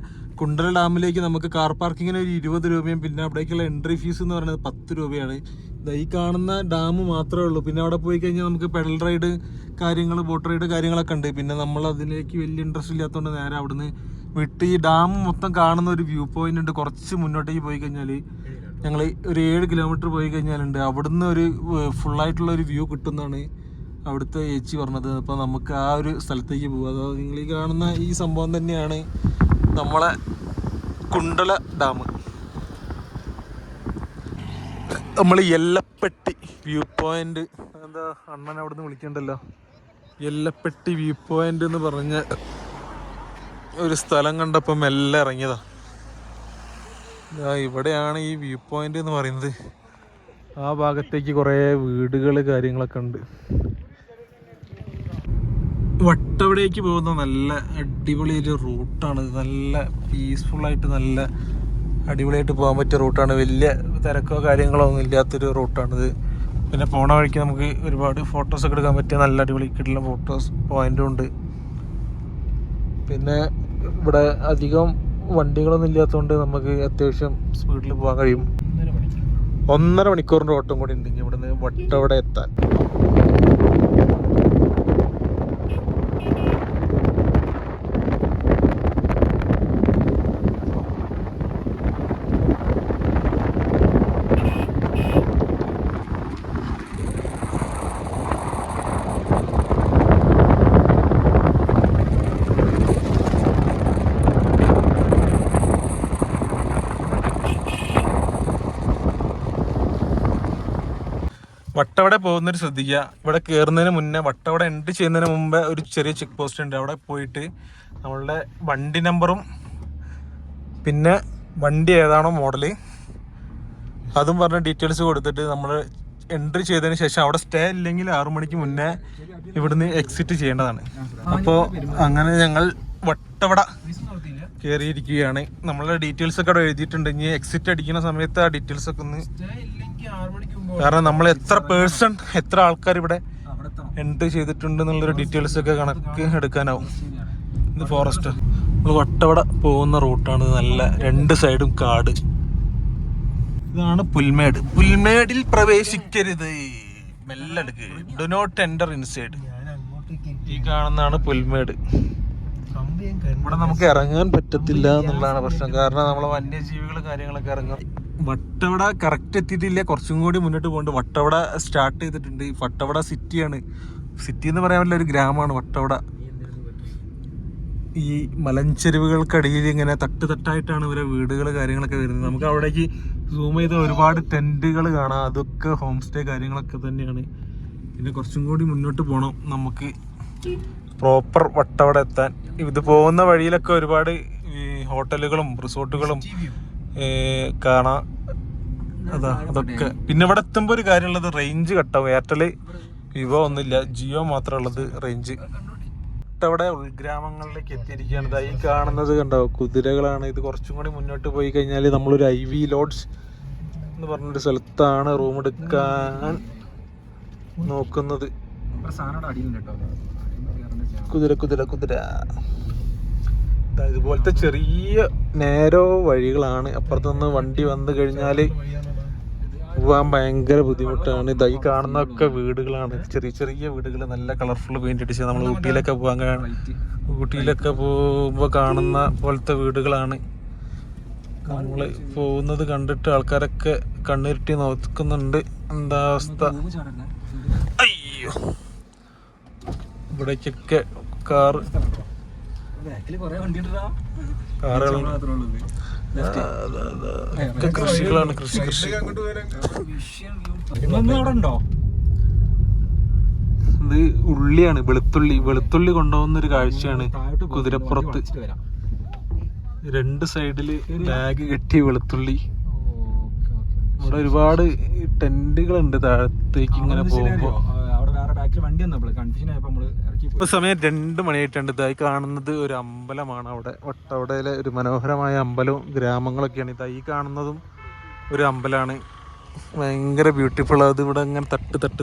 കുണ്ടല ഡാമിലേക്ക് നമുക്ക് കാർ പാർക്കിങ്ങിന് ഒരു 20 രൂപയും പിന്നെ അവിടേക്കുള്ള എൻട്രി ഫീസ് എന്ന് പറയുന്നത് 10 രൂപയാണ്. ഈ കാണുന്ന ഡാം മാത്രമേ ഉള്ളൂ. പിന്നെ അവിടെ പോയി കഴിഞ്ഞാൽ നമുക്ക് പെഡൽ റൈഡ് കാര്യങ്ങൾ, ബോട്ട് റൈഡ് കാര്യങ്ങളൊക്കെ ഉണ്ട്. പിന്നെ നമ്മൾ അതിലേക്ക് വലിയ ഇൻട്രസ്റ്റ് ഇല്ലാത്തതുകൊണ്ട് നേരെ അവിടുന്ന് വിട്ട് ഈ ഡാം മൊത്തം കാണുന്ന ഒരു വ്യൂ പോയിന്റ് ഉണ്ട്. കുറച്ച് മുന്നോട്ടേക്ക് പോയി കഴിഞ്ഞാൽ ഞങ്ങൾ ഒരു 7 കിലോമീറ്റർ പോയി കഴിഞ്ഞാലുണ്ട് അവിടുന്ന് ഒരു ഫുള്ളായിട്ടുള്ള ഒരു വ്യൂ കിട്ടുന്നതാണ് അവിടുത്തെ ചേച്ചി പറഞ്ഞത്. അപ്പോൾ നമുക്ക് ആ ഒരു സ്ഥലത്തേക്ക് പോകും. അതായത് നിങ്ങൾ ഈ കാണുന്ന ഈ സംഭവം തന്നെയാണ് നമ്മളെ കുണ്ടല ഡാം. നമ്മൾ യെല്ലപ്പെട്ടി വ്യൂ പോയിന്റ്, എന്താ അണ്ണൻ അവിടെ നിന്ന് വിളിക്കണ്ടല്ലോ, യെല്ലപ്പെട്ടി വ്യൂ പോയിന്റ് എന്ന് പറഞ്ഞ ഒരു സ്ഥലം കണ്ടപ്പോൾ മെല്ലെ ഇറങ്ങിയതാ. ഇവിടെയാണ് ഈ വ്യൂ പോയിന്റ് എന്ന് പറയുന്നത്. ആ ഭാഗത്തേക്ക് കുറേ വീടുകൾ കാര്യങ്ങളൊക്കെ ഉണ്ട്. വട്ടവടേക്ക് പോകുന്ന നല്ല അടിപൊളി ഒരു റൂട്ടാണ്. നല്ല പീസ്ഫുള്ളായിട്ട് നല്ല അടിപൊളിയായിട്ട് പോകാൻ പറ്റിയ റൂട്ടാണ്. വലിയ തിരക്കോ കാര്യങ്ങളോ ഒന്നും ഇല്ലാത്തൊരു റൂട്ടാണിത്. പിന്നെ പോണ വഴിക്ക് നമുക്ക് ഒരുപാട് ഫോട്ടോസൊക്കെ എടുക്കാൻ പറ്റിയ നല്ല അടിപൊളി കിട്ടുന്ന ഫോട്ടോസ് പോയിന്റും ഉണ്ട്. പിന്നെ ഇവിടെ അധികം വണ്ടികളൊന്നും ഇല്ലാത്തതുകൊണ്ട് നമുക്ക് അത്യാവശ്യം സ്പീഡിൽ പോകാൻ കഴിയും. 1.5 മണിക്കൂറിൻ്റെ ഓട്ടം കൂടി ഉണ്ടെങ്കിൽ ഇവിടുന്ന് വട്ടവട എത്താൻ. വട്ടവട പോകുന്നൊരു ശ്രദ്ധിക്കുക. ഇവിടെ കയറുന്നതിന് മുന്നേ, വട്ടവട എൻട്രി ചെയ്യുന്നതിന് മുമ്പേ ഒരു ചെറിയ ചെക്ക് പോസ്റ്റ് ഉണ്ട്. അവിടെ പോയിട്ട് നമ്മളുടെ വണ്ടി നമ്പറും പിന്നെ വണ്ടി ഏതാണോ മോഡല് അതും പറഞ്ഞ ഡീറ്റെയിൽസ് കൊടുത്തിട്ട് നമ്മൾ എൻട്രി ചെയ്തതിന് ശേഷം അവിടെ സ്റ്റേ ഇല്ലെങ്കിൽ 6 മണിക്ക് മുന്നേ ഇവിടുന്ന് എക്സിറ്റ് ചെയ്യേണ്ടതാണ്. അപ്പോൾ അങ്ങനെ ഞങ്ങൾ വട്ടവട കയറിയിരിക്കുകയാണ്. നമ്മളുടെ ഡീറ്റെയിൽസ് ഒക്കെ അവിടെ എഴുതിയിട്ടുണ്ട്. ഇനി എക്സിറ്റ് അടിക്കുന്ന സമയത്ത് ആ ഡീറ്റെയിൽസ് ഒക്കെ ഒന്ന്, കാരണം നമ്മൾ എത്ര ആൾക്കാർ ഇവിടെ എൻട്രി ചെയ്തിട്ടുണ്ട് എന്നുള്ളൊരു ഡീറ്റെയിൽസ് ഒക്കെ കണക്ക് എടുക്കാനാവും. ഇത് ഫോറസ്റ്റ്. നമ്മൾ വട്ടവട പോകുന്ന റൂട്ടാണ്. നല്ല 2 സൈഡും കാട്. ഇതാണ് പുൽമേട്. പുൽമേടിൽ പ്രവേശിക്കരുത്, മെല്ലെ എടുക്ക്, ഡു നോട്ട് എൻ്റർ ഇൻസൈഡ്. ഈ കാണുന്നതാണ് പുൽമേട്. ഇവിടെ നമുക്ക് ഇറങ്ങാൻ പറ്റത്തില്ല എന്നുള്ളതാണ് പ്രശ്നം. കാരണം നമ്മളെ വന്യജീവികൾ കാര്യങ്ങളൊക്കെ ഇറങ്ങാം. വട്ടവട കറക്റ്റ് എത്തിയിട്ടില്ല, കുറച്ചും കൂടി മുന്നോട്ട് പോകുന്നുണ്ട്. വട്ടവട സ്റ്റാർട്ട് ചെയ്തിട്ടുണ്ട്. വട്ടവട സിറ്റിയാണ്. സിറ്റി എന്ന് പറയാൻ പറ്റില്ല, ഒരു ഗ്രാമമാണ് വട്ടവട. ഈ മലഞ്ചെരുവുകൾക്കടിയിൽ ഇങ്ങനെ തട്ടായിട്ടാണ് ഇവരെ വീടുകൾ കാര്യങ്ങളൊക്കെ വരുന്നത്. നമുക്ക് അവിടേക്ക് സൂം ചെയ്ത ഒരുപാട് ടെൻറ്റുകൾ കാണാം. അതൊക്കെ ഹോം സ്റ്റേ കാര്യങ്ങളൊക്കെ തന്നെയാണ്. പിന്നെ കുറച്ചും കൂടി മുന്നോട്ട് പോകണം നമുക്ക് പ്രോപ്പർ വട്ടവട എത്താൻ. ഇത് പോകുന്ന വഴിയിലൊക്കെ ഒരുപാട് ഈ ഹോട്ടലുകളും റിസോർട്ടുകളും കാണാം. അതൊക്കെ. പിന്നെ ഇവിടെ എത്തുമ്പോൾ ഒരു കാര്യമുള്ളത്, റേഞ്ച് കട്ടാവും. എയർടെൽ വിവോ ഒന്നുമില്ല, ജിയോ മാത്രമേ ഉള്ളത് റേഞ്ച്. അവിടെ ഉൾഗ്രാമങ്ങളിലേക്ക് എത്തിയിരിക്കുകയാണ്. ഈ കാണുന്നത് കണ്ടോ, കുതിരകളാണ്. ഇത് കുറച്ചും കൂടി മുന്നോട്ട് പോയി കഴിഞ്ഞാൽ നമ്മളൊരു IV ലോഡ്ജ് എന്ന് പറഞ്ഞൊരു സ്ഥലത്താണ് റൂം എടുക്കാൻ നോക്കുന്നത്. കുതിര കുതിര കുതിര ഇതുപോലത്തെ ചെറിയ നേരോ വഴികളാണ്. അപ്പുറത്തുനിന്ന് വണ്ടി വന്നു കഴിഞ്ഞാൽ പോകാൻ ഭയങ്കര ബുദ്ധിമുട്ടാണ്. ഈ കാണുന്നതൊക്കെ വീടുകളാണ്, ചെറിയ ചെറിയ വീടുകൾ, നല്ല കളർഫുൾ പെയിന്റ് അടിച്ച്. നമ്മൾ ഊട്ടിയിലൊക്കെ പോകുമ്പോൾ കാണുന്ന പോലത്തെ വീടുകളാണ്. നമ്മൾ പോകുന്നത് കണ്ടിട്ട് ആൾക്കാരൊക്കെ കണ്ണിരുട്ടി നോക്കുന്നുണ്ട് എന്താ അവസ്ഥ. അയ്യോ, ഇവിടേക്കൊക്കെ കൃഷികളാണ്. കൃഷി ഇത് ഉള്ളിയാണ്, വെളുത്തുള്ളി കൊണ്ടുപോകുന്നൊരു കാഴ്ചയാണ് കുതിരപ്പുറത്ത്. 2 സൈഡില് ബാഗ് കെട്ടി വെളുത്തുള്ളി. ഇവിടെ ഒരുപാട് ടെന്റുകളുണ്ട് താഴത്തേക്ക് ഇങ്ങനെ പോകുമ്പോ. ഇപ്പൊ സമയം 2 മണിയായിട്ടുണ്ട്. ഇതായി കാണുന്നത് ഒരു അമ്പലമാണ്. അവിടെ വട്ടവടയിലെ ഒരു മനോഹരമായ അമ്പലവും ഗ്രാമങ്ങളൊക്കെയാണ്. ഇതായി കാണുന്നതും ഒരു അമ്പലമാണ്, ഭയങ്കര ബ്യൂട്ടിഫുൾ. അത് ഇവിടെ ഇങ്ങനെ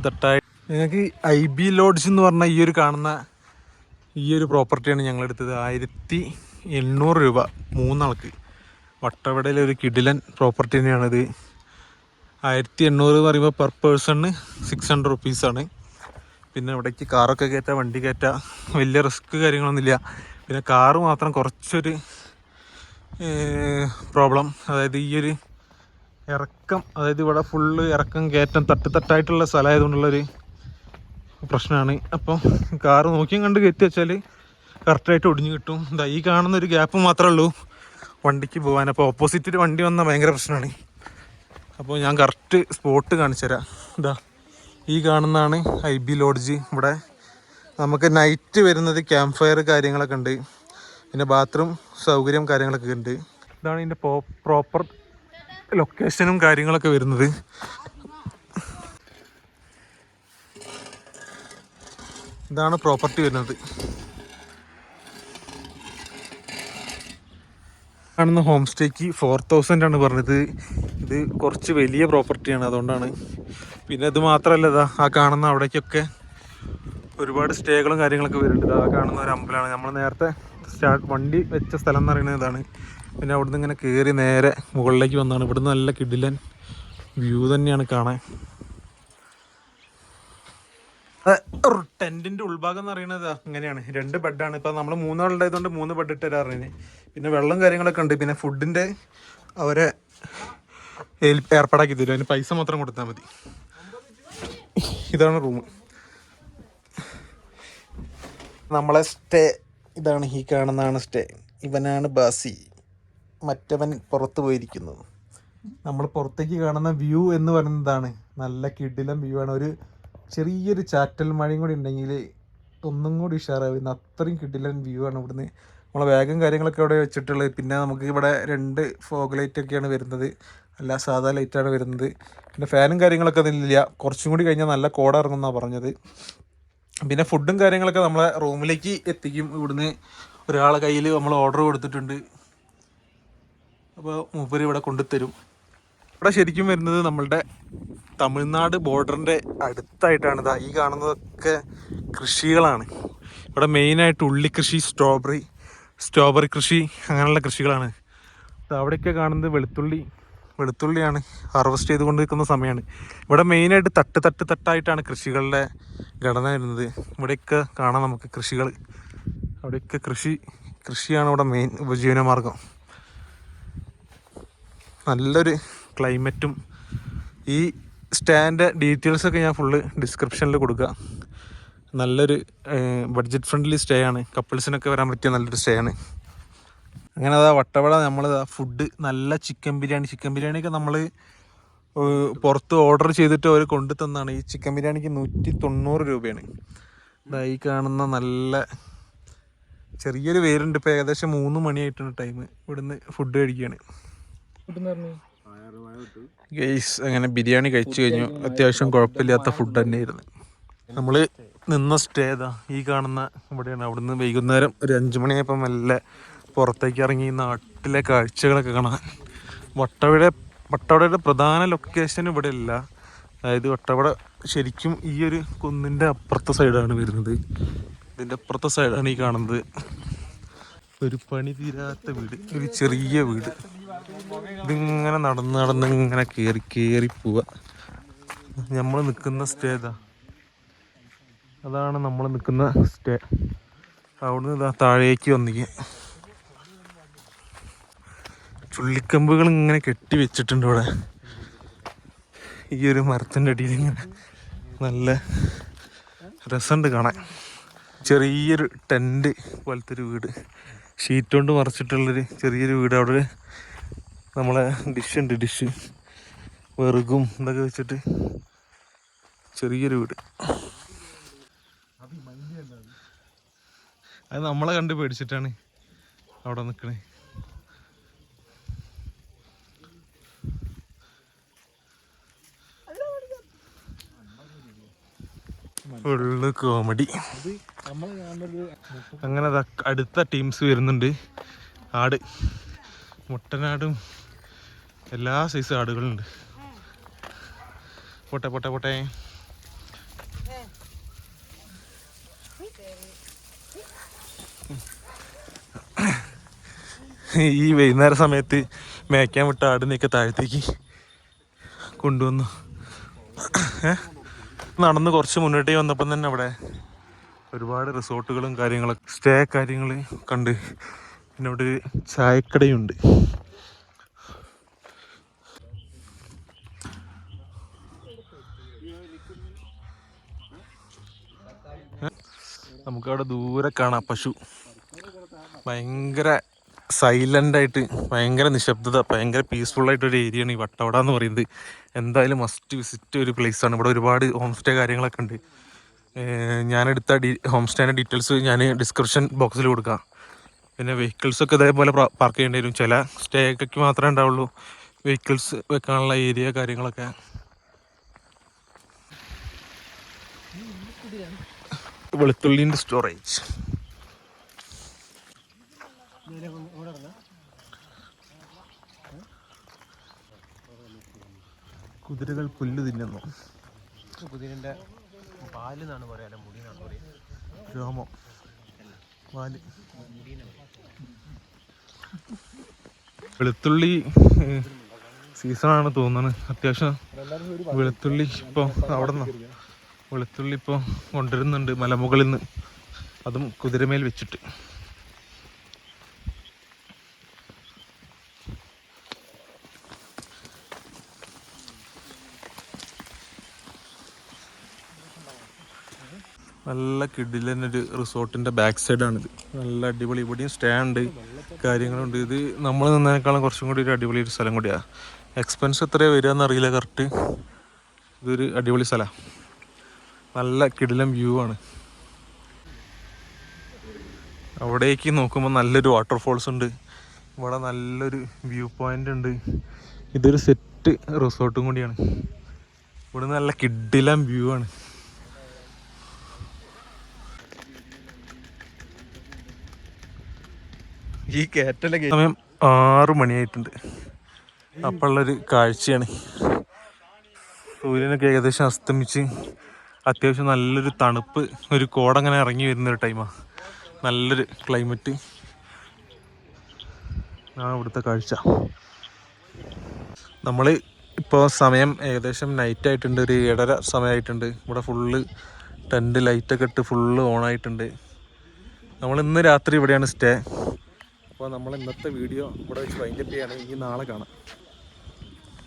തട്ടായി. ഞങ്ങൾക്ക് IB ലോഡ്ജ് എന്ന് പറഞ്ഞ ഈ ഒരു പ്രോപ്പർട്ടിയാണ് ഞങ്ങളെടുത്തത്. 1800 രൂപ 3 ആൾക്ക്. വട്ടവടയിലെ ഒരു കിടിലൻ പ്രോപ്പർട്ടി തന്നെയാണിത്. 1800 എന്ന് പറയുമ്പോൾ പെർ പേഴ്സണ് 600 റുപ്പീസാണ്. പിന്നെ ഇവിടേക്ക് കാറൊക്കെ കയറ്റാം, വണ്ടി കയറ്റാം, വലിയ റിസ്ക് കാര്യങ്ങളൊന്നുമില്ല. പിന്നെ കാറ് മാത്രം കുറച്ചൊരു പ്രോബ്ലം, അതായത് ഈ ഒരു ഇറക്കം, അതായത് ഇവിടെ ഫുള്ള് ഇറക്കം കയറ്റം തട്ടായിട്ടുള്ള സ്ഥലമായതുകൊണ്ടുള്ളൊരു പ്രശ്നമാണ്. അപ്പം കാറ് നോക്കിയും കണ്ട് കയറ്റി വെച്ചാൽ കറക്റ്റായിട്ട് ഒടിഞ്ഞു കിട്ടും. ഇതാ ഈ കാണുന്നൊരു ഗ്യാപ്പ് മാത്രമേ ഉള്ളൂ വണ്ടിക്ക് പോകാൻ. അപ്പോൾ ഓപ്പോസിറ്റിൽ വണ്ടി വന്നാൽ ഭയങ്കര പ്രശ്നമാണ്. അപ്പോൾ ഞാൻ കറക്റ്റ് സ്പോട്ട് കാണിച്ചു തരാം. ഇതാ ഈ കാണുന്നതാണ് IB ലോഡ്ജ്. ഇവിടെ നമുക്ക് നൈറ്റ് വരുന്നത് ക്യാമ്പ് ഫയർ കാര്യങ്ങളൊക്കെ ഉണ്ട്. പിന്നെ ബാത്റൂം സൗകര്യം കാര്യങ്ങളൊക്കെ ഉണ്ട്. ഇതാണ് ഇതിൻ്റെ പ്രോപ്പർ ലൊക്കേഷനും കാര്യങ്ങളൊക്കെ വരുന്നത്. ഇതാണ് പ്രോപ്പർട്ടി വരുന്നത്. കാണുന്ന ഹോം സ്റ്റേക്ക് 4000 ആണ് പറഞ്ഞത്. ഇത് കുറച്ച് വലിയ പ്രോപ്പർട്ടിയാണ്, അതുകൊണ്ടാണ്. പിന്നെ ഇത് മാത്രമല്ല, ഇതാ ആ കാണുന്ന അവിടേക്കൊക്കെ ഒരുപാട് സ്റ്റേകളും കാര്യങ്ങളൊക്കെ വരുന്നുണ്ട്. ആ കാണുന്ന ഒരു അമ്പലമാണ്. നമ്മൾ നേരത്തെ വണ്ടി വെച്ച സ്ഥലം എന്ന് പറയുന്നത് ഇതാണ്. പിന്നെ അവിടുന്ന് ഇങ്ങനെ കയറി നേരെ മുകളിലേക്ക് വന്നതാണ്. ഇവിടുന്ന് നല്ല കിടിലൻ വ്യൂ തന്നെയാണ് കാണാൻ. ടെന്റിന്റെ ഉൾഭാഗം എന്ന് പറയുന്നത് അങ്ങനെയാണ്. 2 ബെഡാണ്. ഇപ്പം നമ്മൾ 3 ആളുണ്ടായതുകൊണ്ട് 3 ബെഡ് ഇട്ട് തരാറിന്. പിന്നെ വെള്ളം കാര്യങ്ങളൊക്കെ ഉണ്ട്. പിന്നെ ഫുഡിന്റെ അവരെ ഏർപ്പാടാക്കി തരും, അതിന് പൈസ മാത്രം കൊടുത്താൽ മതി. ഇതാണ് റൂം. നമ്മളെ സ്റ്റേ ഇതാണ്. ഈ കാണുന്നതാണ് സ്റ്റേ. ഇവനാണ് ബാസി, മറ്റവൻ പുറത്ത് പോയിരിക്കുന്നത്. നമ്മൾ പുറത്തേക്ക് കാണുന്ന വ്യൂ എന്ന് പറയുന്നതാണ്. നല്ല കിടിലം വ്യൂ ആണ്. ഒരു ചെറിയൊരു ചാറ്റൽ മഴയും കൂടി ഉണ്ടെങ്കിൽ ഒന്നും കൂടി ഉഷാറാവുന്ന അത്രയും കിടിലൻ വ്യൂ ആണ് ഇവിടുന്ന്. നമ്മളെ ബാഗും കാര്യങ്ങളൊക്കെ അവിടെ വെച്ചിട്ടുള്ളത്. പിന്നെ നമുക്ക് ഇവിടെ 2 ഫോഗ് ലൈറ്റൊക്കെയാണ് വരുന്നത്, അല്ല സാധാ ലൈറ്റാണ് വരുന്നത്. പിന്നെ ഫാനും കാര്യങ്ങളൊക്കെ അതിലില്ല. കുറച്ചും കൂടി കഴിഞ്ഞാൽ നല്ല കോട ഇറങ്ങുമെന്നാണ് പറഞ്ഞത്. പിന്നെ ഫുഡും കാര്യങ്ങളൊക്കെ നമ്മളെ റൂമിലേക്ക് എത്തിക്കും. ഇവിടുന്ന് ഒരാളെ കയ്യിൽ നമ്മൾ ഓർഡർ കൊടുത്തിട്ടുണ്ട്. അപ്പോൾ മൂപ്പര് ഇവിടെ കൊണ്ടുതരും. ഇവിടെ ശരിക്കും വരുന്നത് നമ്മളുടെ തമിഴ്നാട് ബോർഡറിൻ്റെ അടുത്തായിട്ടാണ്. ഇതാ ഈ കാണുന്നതൊക്കെ കൃഷികളാണ്. ഇവിടെ മെയിനായിട്ട് ഉള്ളിക്കൃഷി, സ്ട്രോബെറി കൃഷി, അങ്ങനെയുള്ള കൃഷികളാണ്. അവിടെയൊക്കെ കാണുന്നത് വെളുത്തുള്ളിയാണ് ഹാർവസ്റ്റ് ചെയ്തുകൊണ്ടിരിക്കുന്ന സമയമാണ്. ഇവിടെ മെയിനായിട്ട് തട്ടായിട്ടാണ് കൃഷികളുടെ ഘടന വരുന്നത്. ഇവിടെയൊക്കെ കാണാം നമുക്ക് കൃഷികൾ. അവിടെയൊക്കെ കൃഷിയാണ് ഇവിടെ മെയിൻ ഉപജീവന മാർഗം. നല്ലൊരു ക്ലൈമറ്റും. ഈ സ്റ്റാൻഡ് ഡീറ്റെയിൽസൊക്കെ ഞാൻ ഫുള്ള് ഡിസ്ക്രിപ്ഷനിൽ കൊടുക്കുക. നല്ലൊരു ബഡ്ജറ്റ് ഫ്രണ്ട്ലി സ്റ്റേ ആണ്. കപ്പിൾസിനൊക്കെ വരാൻ പറ്റിയ നല്ലൊരു സ്റ്റേ ആണ്. അങ്ങനെ അതാ വട്ടവട നമ്മൾ ഫുഡ് നല്ല ചിക്കൻ ബിരിയാണിയൊക്കെ നമ്മൾ പുറത്ത് ഓർഡർ ചെയ്തിട്ട് അവർ കൊണ്ടു തന്നാണ്. ഈ ചിക്കൻ ബിരിയാണിക്ക് 190 രൂപയാണ്. ഈ കാണുന്ന നല്ല ചെറിയൊരു പേരുണ്ട്. ഇപ്പോൾ ഏകദേശം 3 മണിയായിട്ടാണ് ടൈം. ഇവിടുന്ന് ഫുഡ് കഴിക്കുകയാണ്. ഗെയ്സ് അങ്ങനെ ബിരിയാണി കഴിച്ചു കഴിഞ്ഞു. അത്യാവശ്യം കുഴപ്പമില്ലാത്ത ഫുഡ് തന്നെയായിരുന്നു. നമ്മൾ നിന്ന സ്റ്റേ ഇതാ ഈ കാണുന്ന ഇവിടെയാണ്. അവിടുന്ന് വൈകുന്നേരം ഒരു 5 മണിയായപ്പോൾ മെല്ലെ പുറത്തേക്ക് ഇറങ്ങി നാട്ടിലെ കാഴ്ചകളൊക്കെ കാണാൻ. വട്ടവടയുടെ പ്രധാന ലൊക്കേഷൻ ഇവിടെ ഇല്ല. അതായത് വട്ടവട ശരിക്കും ഈ ഒരു കുന്നിൻ്റെ അപ്പുറത്തെ സൈഡാണ് വരുന്നത്. ഇതിൻ്റെ അപ്പുറത്തെ സൈഡാണ് ഈ കാണുന്നത്. ഒരു പണി തീരാത്ത വീട്, ഒരു ചെറിയ വീട്. ഇതിങ്ങനെ നടന്ന് ഇങ്ങനെ കയറി പോവുക. നമ്മൾ നിൽക്കുന്ന സ്റ്റേ അതാണ് നമ്മൾ നിൽക്കുന്ന സ്റ്റേ. അവിടുന്ന് ഇതാ താഴേക്ക് വന്നിക്കുക. ചുള്ളിക്കമ്പുകൾ ഇങ്ങനെ കെട്ടി വെച്ചിട്ടുണ്ട് ഇവിടെ. ഈ ഒരു മരത്തിൻ്റെ അടിയിൽ ഇങ്ങനെ നല്ല രസമുണ്ട് കാണാൻ. ചെറിയൊരു ടെൻറ്റ് പോലത്തെ ഒരു വീട്, ഷീറ്റ് കൊണ്ട് മറച്ചിട്ടുള്ളൊരു ചെറിയൊരു വീട്. അവിടെ നമ്മളെ ഡിഷ് വെറുകും ഇതൊക്കെ വെച്ചിട്ട് ചെറിയൊരു വീട്. അത് നമ്മളെ കണ്ട് പേടിച്ചിട്ടാണ് അവിടെ നിൽക്കണേ. Full comedy. അങ്ങനെ അടുത്ത ടീംസ് വരുന്നുണ്ട്. ആട്, മുട്ടനാടും എല്ലാ സൈസ് ആടുകളുണ്ട്. പോട്ടെ ഈ വൈകുന്നേര സമയത്ത് മേയ്ക്കാൻ വിട്ട ആടിനെയൊക്കെ താഴത്തേക്ക് കൊണ്ടുവന്നു. നടന്ന് കുറച്ച് മുന്നോട്ടേ വന്നപ്പം തന്നെ അവിടെ ഒരുപാട് റിസോർട്ടുകളും കാര്യങ്ങളൊക്കെ സ്റ്റേ കാര്യങ്ങൾ കണ്ട്. പിന്നെ അവിടെ ഒരു ചായക്കടയുണ്ട്. നമുക്കവിടെ ദൂരെ കാണാം പശു. ഭയങ്കര സൈലൻ്റായിട്ട്, ഭയങ്കര നിശബ്ദത, ഭയങ്കര പീസ്ഫുള്ളായിട്ടൊരു ഏരിയയാണ് ഈ വട്ടവട എന്ന് പറയുന്നത്. എന്തായാലും മസ്റ്റ് വിസിറ്റ് ഒരു പ്ലേസാണ്. ഇവിടെ ഒരുപാട് ഹോം സ്റ്റേ കാര്യങ്ങളൊക്കെ ഉണ്ട്. ഞാനെടുത്ത ഹോം സ്റ്റേൻ്റെ ഡീറ്റെയിൽസ് ഞാൻ ഡിസ്ക്രിപ്ഷൻ ബോക്സിൽ കൊടുക്കാം. പിന്നെ വെഹിക്കിൾസൊക്കെ ഇതേപോലെ പാർക്ക് ചെയ്യേണ്ടി വരും. ചില സ്റ്റേക്കൊക്കെ മാത്രമേ ഉണ്ടാവുള്ളൂ വെഹിക്കിൾസ് വെക്കാനുള്ള ഏരിയ കാര്യങ്ങളൊക്കെ. വെളുത്തുള്ളിൻ്റെ സ്റ്റോറേജ്. കുതിരകൾ പുല്ല് തിന്നുന്നു. കുതിരൻ്റെ പാല് എന്നാണ് പറയാ, മുടി എന്നാണ് പറയുക. രോമം, പാല്. വെളുത്തുള്ളി സീസണാണ് തോന്നുന്നത്. അത്യാവശ്യം വെളുത്തുള്ളി ഇപ്പോൾ അവിടെ നിന്ന് വെളുത്തുള്ളി ഇപ്പോൾ കൊണ്ടുവരുന്നുണ്ട് മലമുകളിൽ നിന്ന്, അതും കുതിരമേൽ വെച്ചിട്ട്. നല്ല കിടിലനൊരു റിസോർട്ടിൻ്റെ ബാക്ക് സൈഡാണിത്. നല്ല അടിപൊളി. ഇവിടെയും സ്റ്റാൻഡ് കാര്യങ്ങളുണ്ട്. ഇത് നമ്മൾ നിന്നതിനേക്കാളും കുറച്ചും കൂടി ഒരു അടിപൊളി ഒരു സ്ഥലം കൂടിയാണ്. എക്സ്പെൻസ് എത്രയാണ് വരിക എന്നറിയില്ല കറക്റ്റ്. ഇതൊരു അടിപൊളി സ്ഥലമാണ്. നല്ല കിടിലം വ്യൂ ആണ്. അവിടേക്ക് നോക്കുമ്പോൾ നല്ലൊരു വാട്ടർഫോൾസ് ഉണ്ട്. ഇവിടെ നല്ലൊരു വ്യൂ പോയിൻ്റ് ഉണ്ട്. ഇതൊരു സെറ്റ് റിസോർട്ടും കൂടിയാണ്. ഇവിടെ നല്ല കിടിലം വ്യൂ ആണ്. ഈ കയറ്റല സമയം 6 മണിയായിട്ടുണ്ട്. അപ്പോഴുള്ളൊരു കാഴ്ചയാണ്. സൂര്യനൊക്കെ ഏകദേശം അസ്തമിച്ച് അത്യാവശ്യം നല്ലൊരു തണുപ്പ്, ഒരു കോടങ്ങനെ ഇറങ്ങി വരുന്നൊരു ടൈമാണ്. നല്ലൊരു ക്ലൈമറ്റ് ആണ് ഇവിടുത്തെ കാഴ്ച. നമ്മൾ ഇപ്പോൾ സമയം ഏകദേശം നൈറ്റ് ആയിട്ടുണ്ട്. ഒരു 7:30 സമയമായിട്ടുണ്ട്. ഇവിടെ ഫുള്ള് ടെൻറ്റ് ലൈറ്റൊക്കെ ഇട്ട് ഫുള്ള് ഓണായിട്ടുണ്ട്. നമ്മൾ ഇന്ന് രാത്രി ഇവിടെയാണ് സ്റ്റേ. അപ്പോൾ നമ്മൾ ഇന്നത്തെ വീഡിയോ ഇവിടെ വെച്ച് വൈൻഡപ്പ് ചെയ്യാണ്. ഇനി നാളെ കാണാം.